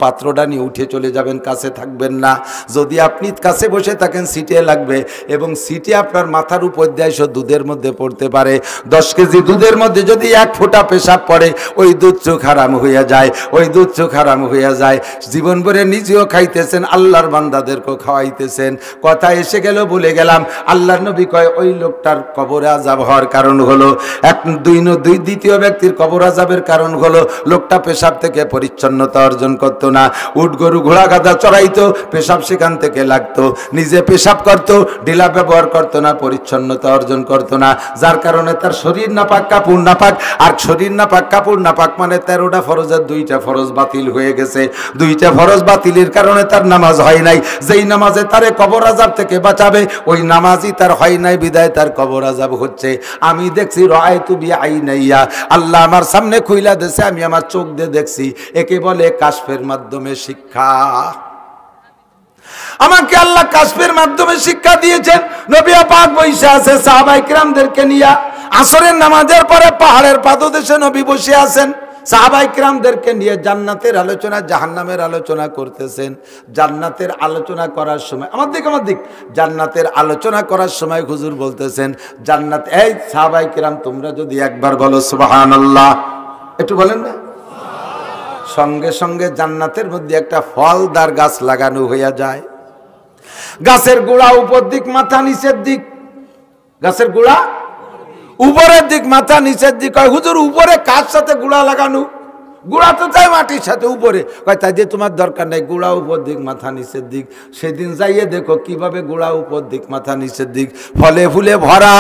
পাত্রটা নিয়ে উঠে চলে যাবেন, কাছে থাকবেন না। যদি আপনি কাছে বসে থাকেন সিটে লাগবে, এবং সিটে আপনার মাথার উপর দিয়ে এসে দুধের মধ্যে পড়তে পারে। 10 কেজি দুধের মধ্যে যদি 1 ফোঁটা পেশাব পড়ে, ওই দুধ চোখ হারাম হইয়া যায়, ওই দুধ চোখ হারাম হইয়া যায়। জীবন ভরে নিজেও খাইতেছেন, আল্লাহর বান্দাদেরকেও খাওয়াইতেছেন। কথা এসে গেল, বলে গেলাম, আল্লাহর নবী কয় ওই লোকটার কবরে আযাব হওয়ার কারণ হলো দ্বিতীয় ব্যক্তির কবর আযাবের কারণ হলো লোকটা পেশাব থেকে পরিচ্ছন্নতা অর্জন করতো না। উট গরু ঘোড়া গাধা চড়াইতো, পেশাব সেখান থেকে লাগতো, নিজে পেশাব করতো, ঢিলা ব্যবহার করতো না, পরিচ্ছন্নতা অর্জন করতো না, যার কারণে তার শরীর নাপাক, কাপড় নাপাক। আর শরীর নাপাক, কাপড় নাপাক মানে 13টা ফরজের 2টা ফরজ বাতিল হয়ে গেছে। 2টা ফরজ বাতিলের কারণে তার নামাজ হয় নাই। যেই নামাজে তারে কবর আযাব থেকে বাঁচাবে, ওই নামাজই তার হয় নাই, বিদায় তার কবর আযাব হচ্ছে। আমি দেখছি, রাআইতু বিআইনাইয়া, আল্লাহ আমার সামনে খুইলা দিয়েছে, আমি আমার চোখ দিয়ে দেখছি। একে বলে কাশফের মাধ্যমে শিক্ষা। আমাকে আল্লাহ কাশফের মাধ্যমে শিক্ষা দিয়েছেন। নবী পাক বসে আছে সাহাবায়ে কিরামদেরকে নিয়ে, আসরের নামাজের পরে পাহাড়ের পাদদেশে নবী বসে আছেন, সাহাবায়ে কিরামদেরকে নিয়ে জান্নাতের আলোচনা, জাহান্নামের আলোচনা করতেছেন। জান্নাতের আলোচনা করার সময় আমার দিক জান্নাতের আলোচনা করার সময় হুজুর বলতেছেন, জান্নাত, এই সাহাবায়ে কিরাম তোমরা যদি একবার বলো সুবহানাল্লাহ, একটু বলেন না। সঙ্গে সঙ্গে জান্নাতের মধ্যে একটা ফলদার গাছ লাগানো হইয়া যায়। গাছের গোড়া উপর দিক, মাথা নিচের দিক। গাছের গোড়া উপরের দিক, মাথা নিচের দিক। কয় হুজুর উপরে কার সাথে গোড়া লাগানো? গোড়া তো চাই মাটির সাথে, উপরে। কয় তাই যে তোমার দরকার নাই, গোড়া উপর দিক, মাথা নিচের দিক। সেদিন যাইয়ে দেখো কিভাবে গোড়া উপর দিক, মাথা নিচের দিক, ফলে ফুলে ভরা।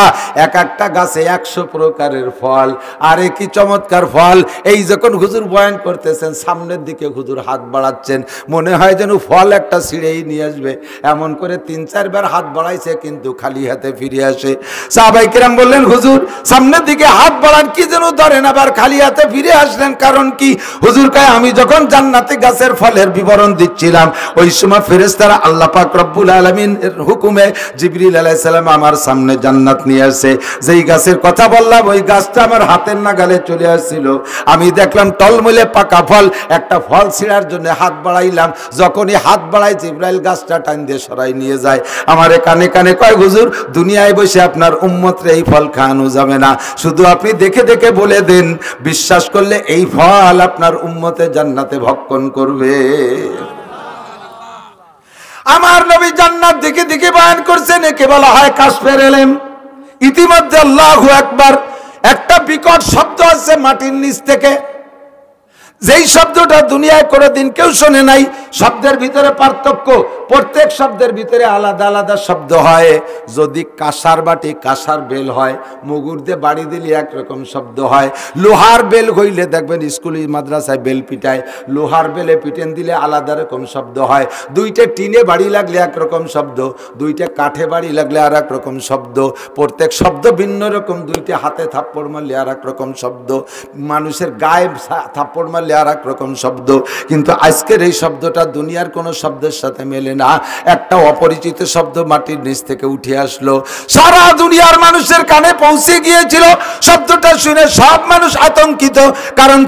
এক একটা গাছে 100 প্রকারের ফল। আরে কি চমৎকার ফল! এই যখন হুজুর বয়ান করতেছেন, সামনের দিকে হুজুর হাত বাড়াচ্ছেন, মনে হয় যেন ফল একটা ছিঁড়েই নিয়ে আসবে। এমন করে 3-4 বার হাত বাড়াইছে, কিন্তু খালি হাতে ফিরে আসে। সাহাবায়ে কিরাম বললেন, হুজুর সামনের দিকে হাত বাড়ান, কি যেন ধরেন, আবার খালি হাতে ফিরে আসলেন, কারণ কি? হুজুর কয়, আমি যখন জান্নাতে গাছের ফলের বিবরণ দিচ্ছিলাম, ওই সময় ফেরেশতারা আল্লাহ পাক রব্বুল আলামিনের হুকুমে জিবরিল আলাইহিস সালাম আমার সামনে জান্নাত নিয়ে আসে। যেই গাছের কথা বললাম, ওই গাছটা আমার হাতের নাগালে চলে আসছিল। আমি দেখলাম টলমলে পাকা ফল। একটা ফল ছিঁড়ার জন্য হাত বাড়াইলাম, যখনই হাত বাড়াই জিবরাইল গাছটা টান দিয়ে সরাই নিয়ে যায়। আমারে কানে কানে কয়, হুজুর দুনিয়ায় বসে আপনার উম্মতরে এই ফল খাওয়ানো যাবে না, শুধু আপনি দেখে দেখে বলে দেন, বিশ্বাস করলে এই ফল আপনার উম্মতে জান্নাতে ভক্ষণ করবে। আমার নবী জান্নাত দেখে দেখে বয়ান করছেন, একে বলা হয় কাশফের ইলম। ইতিমধ্যে আল্লাহু আকবার একটা বিকট শব্দ আছে মাটির নিচ থেকে, যেই শব্দটা দুনিয়ায় কোনোদিন কেউ শোনে নাই। শব্দের ভিতরে পার্থক্য, প্রত্যেক শব্দের ভিতরে আলাদা আলাদা শব্দ হয়। যদি কাঁসার বাটি, কাঁসার বেল হয়, মুগুর দিয়ে বাড়ি দিলে একরকম শব্দ হয়। লোহার বেল হইলে দেখবেন স্কুলে মাদ্রাসায় বেল পিটায়, লোহার বেলে পিটেন দিলে আলাদা রকম শব্দ হয়। 2টে টিনে বাড়ি লাগলে একরকম শব্দ, 2টে কাঠে বাড়ি লাগলে আর এক রকম শব্দ। প্রত্যেক শব্দ ভিন্ন রকম। 2টে হাতে থাপ্পড় মারলে আর এক রকম শব্দ, মানুষের গায়ে থাপ্পড় মারলে আর এক রকম শব্দ। কিন্তু আজকের এই শব্দটা দুনিয়ার কোনো শব্দের সাথে মেলে না। একটা অপরিচিত শব্দ মাটির নিচ থেকে উঠে আসলো, সারা দুনিয়ার মানুষের কানে পৌঁছে গিয়েছিল। শব্দটা শুনে সব মানুষ আতঙ্কিত, কারণ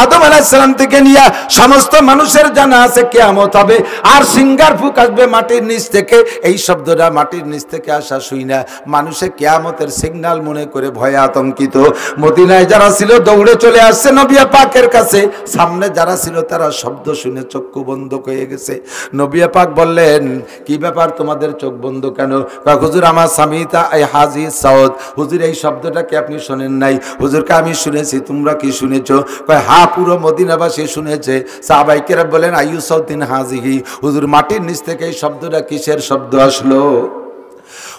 আদম আলাইহিস সালাম থেকে নিয়ে সমস্ত মানুষের জানা আছে কিয়ামত হবে, আর সিঙ্গার ফুক আসবে মাটির নিচ থেকে। এই শব্দটা মাটির নিচ থেকে আসা শুই না, মানুষে কিয়ামতের সিগন্যাল মনে করে ভয়ে আতঙ্কিত। মদিনায় যারা ছিল দৌড়ে চলে আসছে নবী পাকের কাছে, সামনে যারা ছিল তারা শব্দ শুনে চক্ষু বন্ধ হয়ে গেছে। নবী পাক বললেন, কি ব্যাপার তোমাদের চোখ বন্ধ কেন? হুজুর আমার সামিতা এই হাজি সাউদ, হুজুর এই শব্দটা কি আপনি শোনেন নাই? হুজুরকে আমি শুনেছি, তোমরা কি শুনেছো? কয় হ্যাঁ, পুরো মদিনাবাসী শুনেছে। সাহাবায়ে কেরাম বলেন, আইয়ু সাউতিন হাজিহি, হুজুর মাটির নিচ থেকে এই শব্দটা কিসের শব্দ আসলো?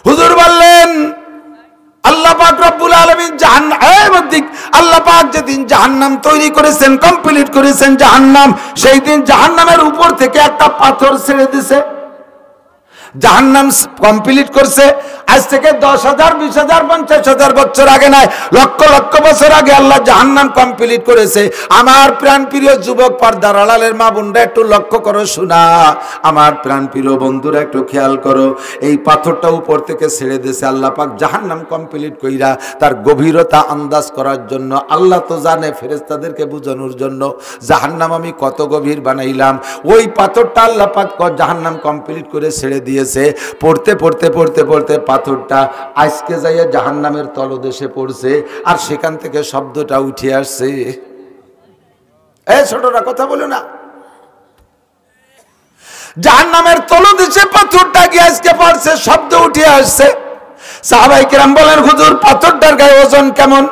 হুজুর বললেন, আল্লাহ পাক রব্বুল আলামিন আল্লাহ পাক যেদিন জাহান্নাম তৈরি করেছেন, কমপ্লিট করেছেন জাহান্নাম, সেই দিন জাহান্নামের উপর থেকে একটা পাথর ছেড়ে দিছে। জাহান্নাম কমপ্লিট করছে আজ থেকে 10,000 20,000 50,000 বছর আগে নয়, লক্ষ লক্ষ বছর আগে আল্লাহ জাহান্নাম কমপ্লিট করেছে। আমার প্রাণ প্রিয় যুবক পর্দার আড়ালের মা বোনরা একটু লক্ষ্য করো, শোনা আমার প্রাণ প্রিয় বন্ধুরা একটু খেয়াল করো, এই পাথরটা উপর থেকে ছেড়ে দিয়েছে আল্লাহ পাক জাহান্নাম কমপ্লিট কইরা তার গভীরতা আন্দাজ করার জন্য। আল্লাহ তো জানে ফেরেশতাদেরকে বোঝানোর জন্য জাহান্নাম আমি কত গভীর বানাইলাম। ওই পাথরটা আল্লাহ পাক জাহান্নাম কমপ্লিট করে ছেড়ে দিয়েছে। পড়তে পড়তে পড়তে পড়তে পাথরটা আজকে যাইয়া জাহান্নামের তলদেশে পড়ছে, আর সেখান থেকে শব্দটা উঠে আসছে। এই ছোটরা কথা বলো না, জাহান্নামের তলদেশে পাথরটা গিয়ে আজকে পড়ছে, শব্দ উঠে আসছে। সাহাবায়ে কেরাম বলেন, হুজুর পাথরটার গায়ে ওজন কেমন,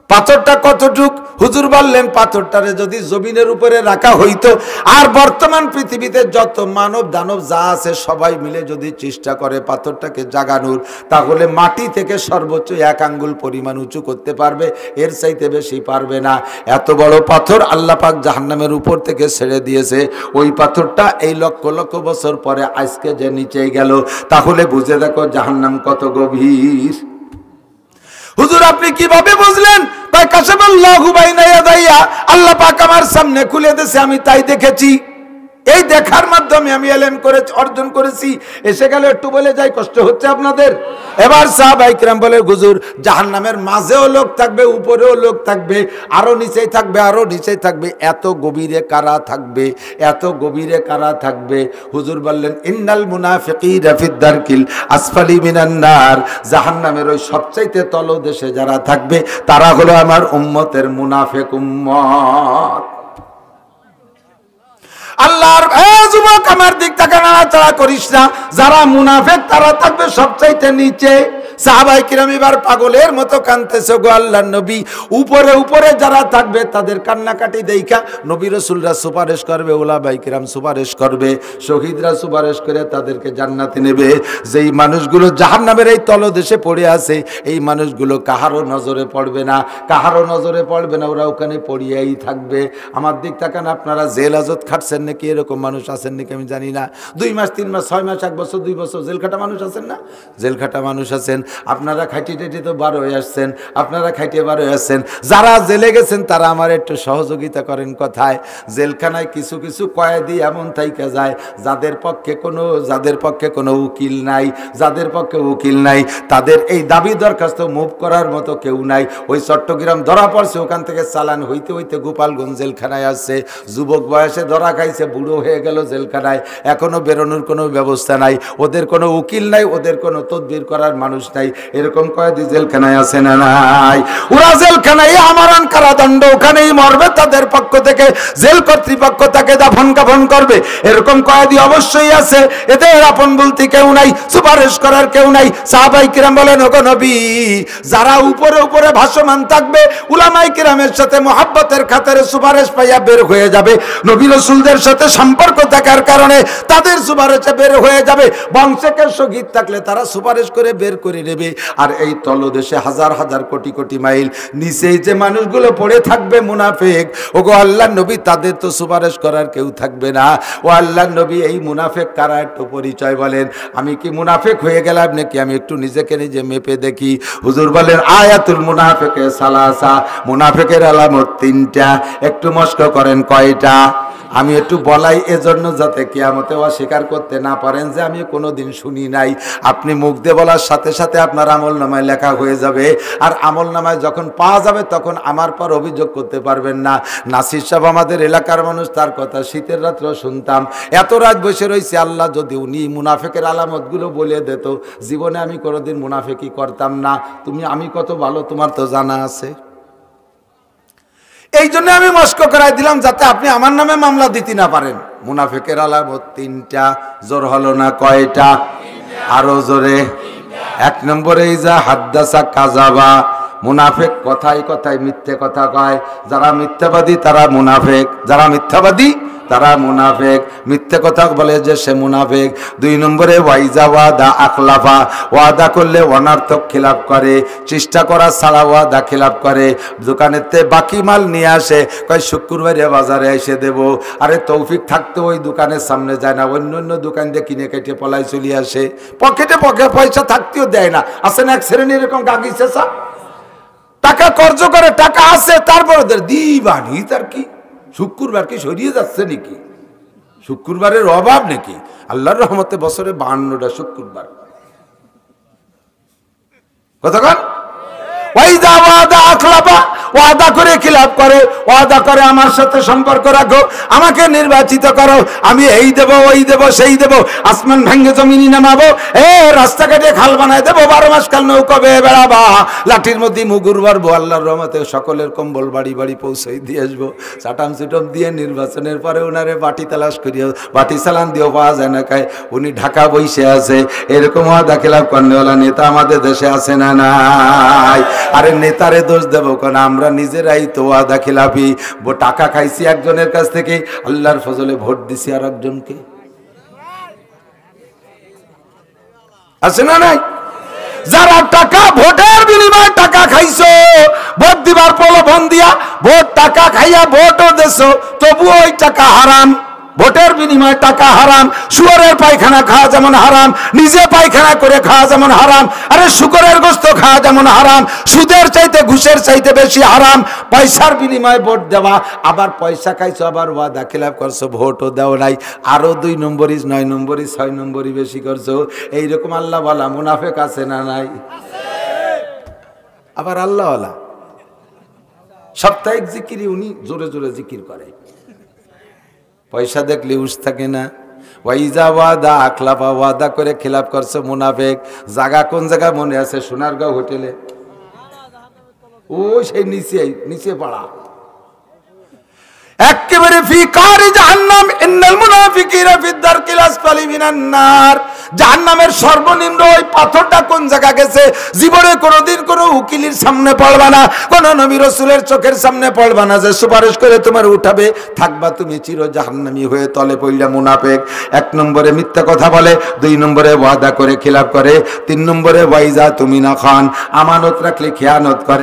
পাথরটা কতটুক? হুজুর বললেন, পাথরটারে যদি জমিনের উপরে রাখা হইতো, আর বর্তমান পৃথিবীতে যত মানব দানব যা আছে সবাই মিলে যদি চেষ্টা করে পাথরটাকে জাগানোর, তাহলে মাটি থেকে সর্বোচ্চ 1 আঙ্গুল পরিমাণ উঁচু করতে পারবে, এর চাইতে বেশি পারবে না। এত বড় পাথর আল্লাহ পাক জাহান্নামের উপর থেকে ছেড়ে দিয়েছে। ওই পাথরটা এই লক্ষ লক্ষ বছর পরে আজকে যে নিচে গেল, তাহলে বুঝে দেখো জাহান্নাম কত গভীর। হুজুর আপনি কিভাবে বুঝলেন? তাই কাশাফাল্লাহু বাইনা ইয়াদাইয়া, আল্লাহ পাক আমার সামনে খুলে দিয়েছে, আমি তাই দেখেছি। এই দেখার মাধ্যমে আমি ইলম অর্জন করেছি। এসে গেলে একটু বলে যাই, কষ্ট হচ্ছে আপনাদের? এবার সাহাবায়ে কেরাম বলে, হুজুর জাহান্নামের মাঝেও লোক থাকবে, উপরেও লোক থাকবে, আরো নিচেই থাকবে, আরো নিচেই থাকবে, এত গভীরে কারা থাকবে, এত গভীরে কারা থাকবে? হুজুর বললেন, ইন্নাল মুনাফিকিনা ফিদ দারকিল আসফালি মিনান নার, জাহান্নামের ওই সবচাইতে তলদেশে যারা থাকবে তারা হলো আমার উম্মতের মুনাফিক উম্মত। আল্লাহর যুবক আমার দিক থেকে নাড়াচাড়া করিস না, যারা মুনাফিক তারা থাকবে সবচাইতে নিচে। সাহাবায়ে কিরাম এবার পাগলের মতো কাঁদতেছে, গো আল্লাহর নবী, উপরে উপরে যারা থাকবে তাদের কান্নাকাটি দেখা নবী রাসূলরা সুপারিশ করবে, ওলামায়ে কিরাম সুপারিশ করবে, শহীদরা সুপারিশ করে তাদেরকে জান্নাতে নেবে। যেই মানুষগুলো জাহান্নামের এই তলদেশে পড়ে আছে, এই মানুষগুলো কাহারও নজরে পড়বে না, কাহারও নজরে পড়বে না, ওরা ওখানে পড়িয়াই থাকবে। আমার দিক তাকান, আপনারা জেল হাজত খাটছেন নাকি? এরকম মানুষ আছেন নাকি আমি জানি না। 2 মাস 3 মাস 6 মাস 1 বছর 2 বছর জেল খাটা মানুষ আছেন না? জেল খাটা মানুষ আছেন। আপনারা খাইটি টেটি তো বার হয়ে আসছেন, আপনারা খাইটে বার হয়ে আসছেন। যারা জেলে গেছেন তারা আমার একটু সহযোগিতা করেন কথায়। জেলখানায় কিছু কিছু কয়েদি এমন থাইকা যায় যাদের পক্ষে কোনো উকিল নাই, যাদের পক্ষে উকিল নাই, তাদের এই দাবি দরখাস্ত মুভ করার মতো কেউ নাই। ওই চট্টগ্রাম ধরা পড়ছে, ওখান থেকে চালান হইতে হইতে গোপালগঞ্জ জেলখানায় আসছে। যুবক বয়সে ধরা খাইছে, বুড়ো হয়ে গেল জেলখানায়, এখনো বেরোনোর কোনো ব্যবস্থা নাই, ওদের কোনো উকিল নাই, ওদের কোনো তদবির করার মানুষ নাই। এরকম কয়েদি জেলখানায় আছে না নাই? ওরা জেলখানায় আমারণ কারাদণ্ড, ওখানেই মরবে, তাদের পক্ষ থেকে জেল কর্তৃপক্ষ তাকে দাফন কাফন করবে, এরকম কয়েদি অবশ্যই আছে। এদের আপন বলতে কেউ নাই, সুপারিশ করার কেউ নাই। সাহাবায়ে কিরাম বলেন, ওগো নবী, যারা উপরে উপরে ভাসমান থাকবে, উলামায়ে কিরামের সাথে মুহাব্বতের খাতিরে সুপারিশ পাইয়া বের হয়ে যাবে, নবী রাসূলদের সাথে সম্পর্ক থাকার কারণে তাদের সুপারিশে বের হয়ে যাবে। বংশের শহীদ থাকলে তারা সুপারিশ করে বের করে নেবে। আর এই তলদেশে হাজার হাজার কোটি কোটি মাইল নিচে যে মানুষগুলো পড়ে থাকবে মুনাফিক, ওগো আল্লাহর নবী, তাদের তো সুপারিশ করার কেউ থাকবে না। ও আল্লাহর নবী, এই মুনাফিক কারা একটু পরিচয় বলেন। আমি কি মুনাফিক হয়ে গেলাম নাকি? আমি একটু নিজেকে নিজে মেপে দেখি। হুজুর বলেন, আয়াতুল মুনাফিকে সালাসা, মুনাফিকের আলামত 3টা। একটু মস্ক করেন, কয়টা? আমি একটু বলাই এজন্য যাতে কিয়ামতে অস্বীকার করতে না পারেন যে আমি কোনোদিন শুনি নাই। আপনি মুখ দিয়ে বলার সাথে সাথে আপনার আমলনামায় লেখা হয়ে যাবে, আর আমলনামায় যখন পাওয়া যাবে তখন আমার পর অভিযোগ করতে পারবেন না। নাসির সাহেব আমাদের এলাকার মানুষ, তার কথা শীতের রাত্রেও শুনতাম। এত রাত বসে রয়েছে, আল্লাহ যদি উনি মুনাফিকের আলামতগুলো বলে দিত, জীবনে আমি কোনোদিন মুনাফিকি করতাম না। আমি কত ভালো তোমার তো জানা আছে। এই জন্য আমি মস্ক করাই দিলাম যাতে আপনি আমার নামে মামলা দিতে না পারেন। মুনাফিকের আলামত 3টা। জোর হলো না? কয়টা? আরো জোরে। 1 নম্বরে ইজা হাদ্দাসা কাযাবা, মুনাফেক কথায় কথায় মিথ্যে কথা কয়। যারা মিথ্যাবাদী তারা মুনাফেক, যারা মিথ্যাবাদী তারা মুনাফেক, মিথ্যে কথা বলে যে সে মুনাফেক। 2 নম্বরে ওয়াইজা ওয়াদা আখলাফা, ওয়াদা করলে অনার্থক খিলাফ করে, চেষ্টা করা ছাড়া ওয়াদা খিলাফ করে। দোকানেতে বাকি মাল নিয়ে আসে, কয় শুক্রবারে বাজারে এসে দেব। আরে তৌফিক থাকতে ওই দোকানের সামনে যায় না, অন্য অন্য দোকান দিয়ে কিনে কেটে পলাই চলে আসে। পকেটে পয়সা থাকতেও দেয় না। আছে না এক শ্রেণী এরকম গাগি চেঁচা, টাকা কর্জ করে, টাকা আছে তারপরে দিবানি। তার কি শুক্রবার কি সরিয়ে যাচ্ছে নাকি? শুক্রবারের অভাব নাকি? আল্লাহর রহমতে বছরে 52টা শুক্রবার। কতক্ষণ ওয়াইদা ওয়াদা আখলাফা, ওয়াদা করে খিলাফ করে, ওয়াদা করে আমার সাথে সম্পর্ক রাখো, আমাকে নির্বাচিত করো, আমি এই দেব ওই দেব সেই দেব, আসমান ভেঙে জমিনি নামাবো, রাস্তাঘাটে খাল বানায় দেবো, 12 মাস কাল নৌকা বেয়ে বেড়াবা, লাঠির মধ্যে মুগুর বাড়বো, আল্লাহর রহমতে সকলের কম্বল বাড়ি বাড়ি পৌঁছে দিয়ে আসবো, চাটাম চুটম দিয়ে নির্বাচনের পরে ওনারে বাটি তালাশ করিও, বাটি চালান দিয়েও পাওয়া যায় না, কায় উনি ঢাকা বইসে আছে। এরকম ওয়াদা খিলাফ করনেওয়ালা নেতা আমাদের দেশে আছে না নাই? আরে নেতারে দোষ দেবো কেন? আমরা নিজেরাই তো ওয়াদা খিলাফি। টাকা খাইছি একজনের কাছ থেকে, আল্লাহর ফজলে ভোট দিছি আর একজনকে। আছে না নাই? যারা টাকা ভোটের বিনিময়ে টাকা খাইছো, ভোট দিবার প্রলোভন দিয়া ভোট টাকা খাইয়া ভোটও দেছো, তবুও ওই টাকা হারাম। ভোটের বিনিময়ে টাকা হারাম। শুয়োরের পায়খানা খাওয়া যেমন হারাম, নিজে পায়খানা করে খাওয়া যেমন হারাম, আরে শুকরের গোশত খাওয়া যেমন হারাম, সুদের চাইতে ঘুষের চাইতে বেশি হারাম। পয়সার বিনিময়ে ভোট দেওয়া, আবার পয়সা খাইছো, আবার ওয়াদা খিলাফ করছো, ভোটও দেও নাই, আরো 2 নম্বরই 9 নম্বরই 6 নম্বরই বেশি করছো। এইরকম আল্লাহওয়ালা মুনাফেক আছে না নাই? আবার আল্লাহওয়ালা সাপ্তাহিক জিকিরি উনি জোরে জোরে জিকির করে, পয়সা দেখলে উস থাকে না। ওয়াইজা ওয়াদা আখলাফা, ওয়াদা করে খিলাফ করছে মুনাফেক। জায়গা কোন জায়গা মনে আছে? সোনারগাঁও হোটেলে, ওই সেই নিচে পাড়া, একেবারে ফি কারি জাহান্নাম, ইন্নাল মুনাফিকিনা ফি দারকিল আসফালি মিনান নার। জাহান্নামের সর্বনিম্ন ওই পাথরটা কোন জায়গা গেছে? জীবনে কোনোদিন কোনো উকিলের সামনে পড়বা না, কোন নবী রাসূলের চোখের সামনে পড়বা না যে সুপারিশ করে তোমার উঠাবে, থাকবা তুমি চির জাহান্নামী হয়ে তলে পড়লা মুনাফিক। 1 নম্বরে মিথ্যা কথা বলে, 2 নম্বরে ওয়াদা করে খিলাফ করে, 3 নম্বরে ওয়াইজা তুমি না খান, আমানত রাখলে খেয়ানত করে।